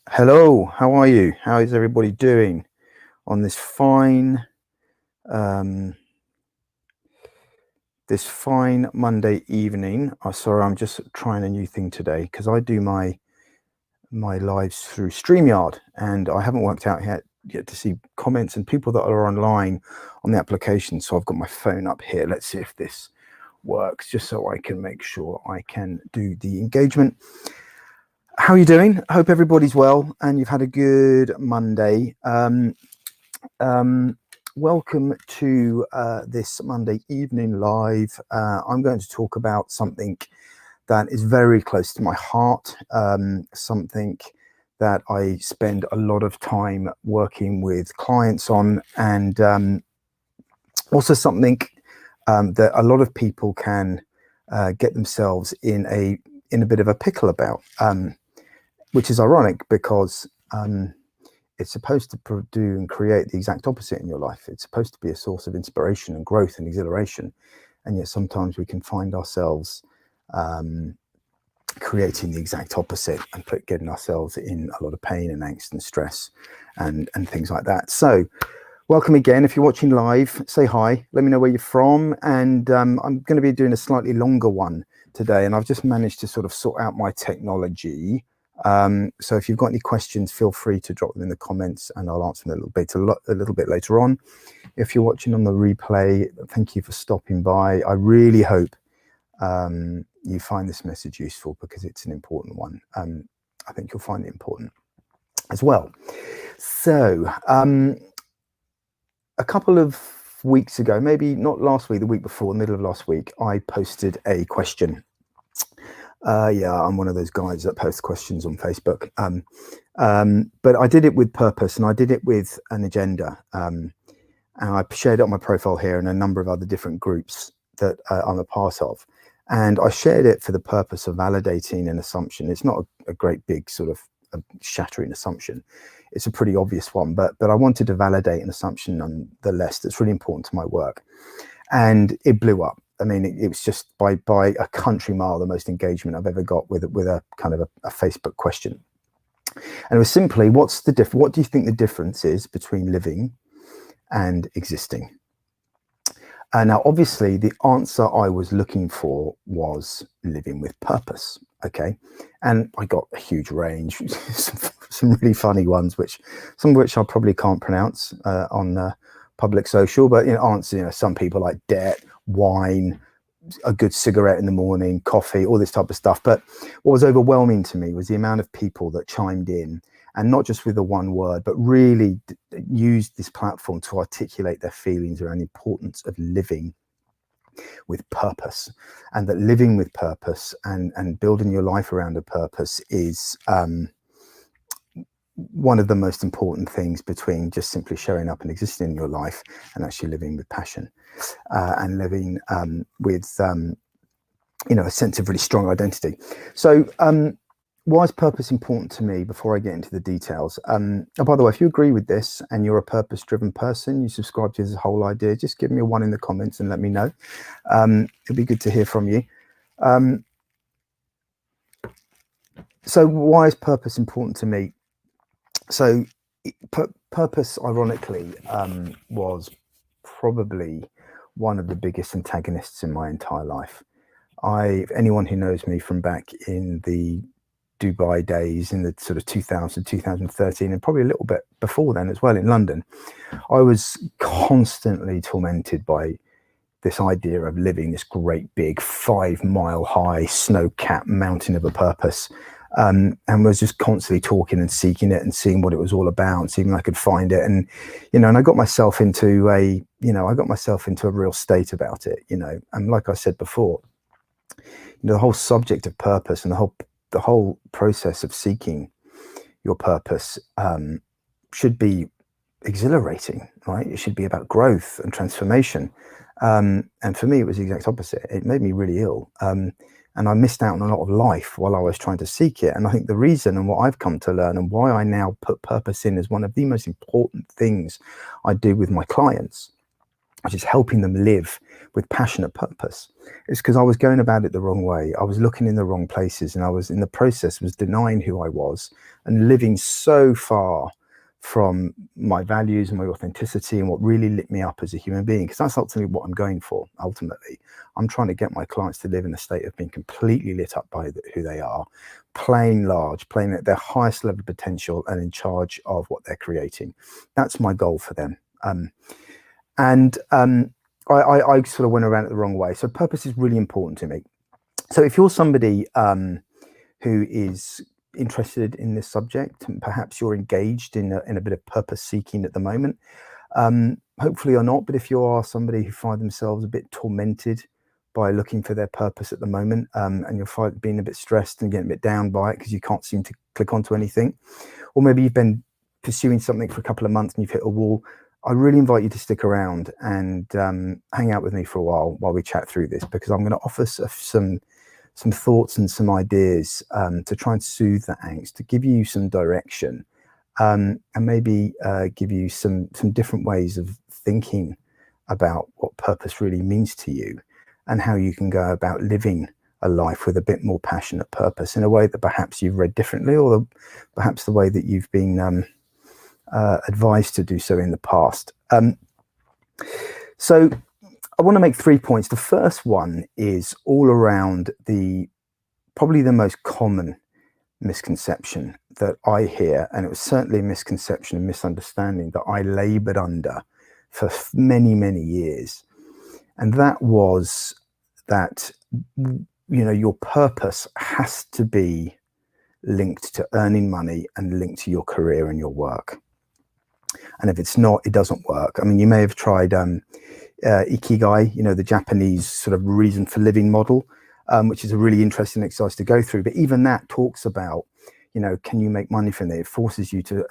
Hello, how are you? How is everybody doing on um, this fine Monday evening? Oh, sorry, I'm just trying a new thing today because I do my lives through StreamYard, and I haven't worked out yet to see comments and people that are online on the application. So I've got my phone up here. Let's see if this works, just so I can make sure I can do the engagement. How are you doing? I hope everybody's well and you've had a good Monday. Welcome to this Monday evening live. I'm going to talk about something that is very close to my heart, something that I spend a lot of time working with clients on, and also something that a lot of people can get themselves in a bit of a pickle about, which is ironic because it's supposed to do and create the exact opposite in your life. It's supposed to be a source of inspiration and growth and exhilaration. And yet sometimes we can find ourselves creating the exact opposite and getting ourselves in a lot of pain and angst and stress and things like that. So welcome again. If you're watching live, say hi, let me know where you're from. And I'm going to be doing a slightly longer one today. And I've just managed to sort of sort out my technology. So if you've got any questions, feel free to drop them in the comments and I'll answer them a little bit later on. If you're watching on the replay, thank you for stopping by. I really hope you find this message useful because it's an important one. I think you'll find it important as well. So a couple of weeks ago, maybe not last week, the week before, the middle of last week, I posted a question. Yeah, I'm one of those guys that post questions on Facebook. But I did it with purpose and I did it with an agenda. And I shared it on my profile here and a number of other different groups that I'm a part of. And I shared it for the purpose of validating an assumption. It's not a great big sort of shattering assumption. It's a pretty obvious one, but I wanted to validate an assumption nonetheless that's really important to my work. And it blew up. I mean, it was just by a country mile the most engagement I've ever got with a kind of a Facebook question. And it was simply, what do you think the difference is between living and existing? Now, obviously, the answer I was looking for was living with purpose. Okay, and I got a huge range, some really funny ones, some of which I probably can't pronounce on public social, but answer, some people like debt, wine, a good cigarette in the morning, coffee, all this type of stuff. But what was overwhelming to me was the amount of people that chimed in, and not just with the one word, but really used this platform to articulate their feelings around the importance of living with purpose, and that living with purpose and building your life around a purpose is one of the most important things between just simply showing up and existing in your life and actually living with passion and living with a sense of really strong identity. So why is purpose important to me before I get into the details? Oh, by the way, if you agree with this and you're a purpose-driven person, you subscribe to this whole idea, just give me a 1 in the comments and let me know. It'd be good to hear from you. So why is purpose important to me? So purpose, ironically, was probably one of the biggest antagonists in my entire life. Anyone who knows me from back in the Dubai days in the sort of 2013, and probably a little bit before then as well in London, I was constantly tormented by this idea of living this great big 5-mile high snow-capped mountain of a purpose, and was just constantly talking and seeking it and seeing what it was all about, seeing if I could find it. And and I got myself into a real state about it, and like I said before, the whole subject of purpose and the whole process of seeking your purpose should be exhilarating, right? It should be about growth and transformation. And for me, it was the exact opposite. It made me really ill. And I missed out on a lot of life while I was trying to seek it. And I think the reason, and what I've come to learn, and why I now put purpose in as one of the most important things I do with my clients, which is helping them live with passionate purpose, is because I was going about it the wrong way. I was looking in the wrong places, and I was in the process was denying who I was and living so far from my values and my authenticity and what really lit me up as a human being, because that's ultimately what I'm going for. Ultimately, I'm trying to get my clients to live in a state of being completely lit up by who they are, playing large, playing at their highest level of potential and in charge of what they're creating. That's my goal for them. I sort of went around it the wrong way. So purpose is really important to me. So if you're somebody who is interested in this subject, and perhaps you're engaged in a bit of purpose seeking at the moment, hopefully you're not, but if you are somebody who find themselves a bit tormented by looking for their purpose at the moment, and you're being a bit stressed and getting a bit down by it because you can't seem to click onto anything, or maybe you've been pursuing something for a couple of months and you've hit a wall, I really invite you to stick around and hang out with me for a while we chat through this, because I'm going to offer some thoughts and some ideas to try and soothe the angst, to give you some direction, and maybe give you some different ways of thinking about what purpose really means to you and how you can go about living a life with a bit more passionate purpose in a way that perhaps you've read differently, or perhaps the way that you've been advised to do so in the past. So I want to make 3 points. The first one is all around probably the most common misconception that I hear, and it was certainly a misconception and misunderstanding that I labored under for many, many years. And that was that, your purpose has to be linked to earning money and linked to your career and your work. And if it's not, it doesn't work. I mean, you may have tried Ikigai, the Japanese sort of reason for living model, which is a really interesting exercise to go through. But even that talks about, can you make money from it? It forces you to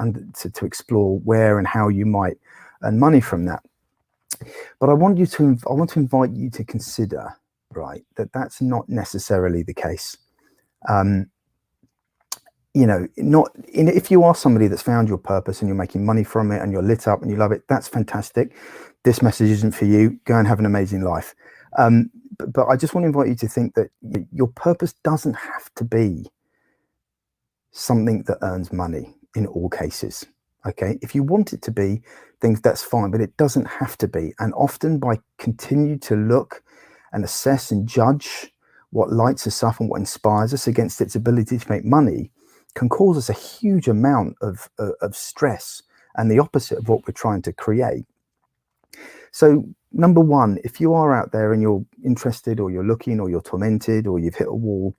explore where and how you might earn money from that. But I want to invite you to consider, right, that that's not necessarily the case. If you are somebody that's found your purpose and you're making money from it and you're lit up and you love it, that's fantastic. This message isn't for you. Go and have an amazing life. But I just want to invite you to think that your purpose doesn't have to be something that earns money in all cases. Okay, if you want it to be, then that's fine, but it doesn't have to be. And often by continue to look and assess and judge what lights us up and what inspires us against its ability to make money, can cause us a huge amount of stress and the opposite of what we're trying to create. So number one, if you are out there and you're interested, or you're looking, or you're tormented, or you've hit a wall,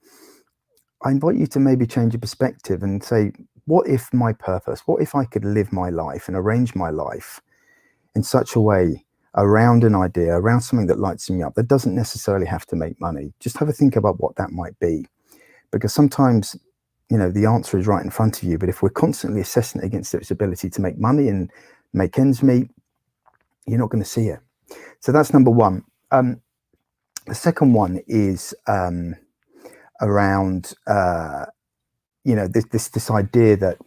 I invite you to maybe change your perspective and say, what if my purpose, what if I could live my life and arrange my life in such a way around an idea, around something that lights me up, that doesn't necessarily have to make money? Just have a think about what that might be, because sometimes, the answer is right in front of you, but if we're constantly assessing it against its ability to make money and make ends meet, you're not going to see it. So that's number one. The second one is around this idea that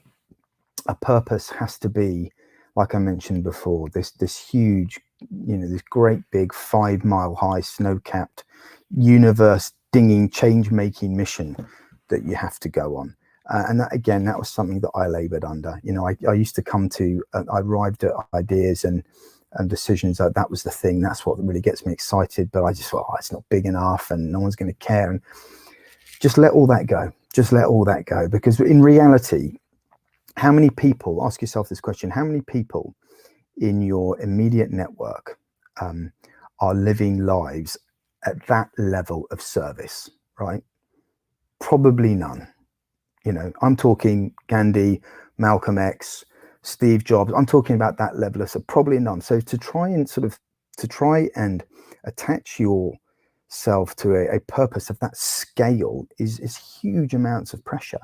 a purpose has to be, like I mentioned before, this huge, this great big 5 mile high snow-capped universe dinging change-making mission that you have to go on. And that, again, that was something that I labored under. I used to come to, I arrived at ideas and decisions that was the thing, that's what really gets me excited, but I just thought, it's not big enough and no one's going to care. And just let all that go. Just let all that go. Because in reality, how many people, ask yourself this question, how many people in your immediate network are living lives at that level of service, right? Probably none. I'm talking Gandhi, Malcolm X, Steve Jobs. I'm talking about that level of, so probably none. So to try and attach yourself to a purpose of that scale is huge amounts of pressure.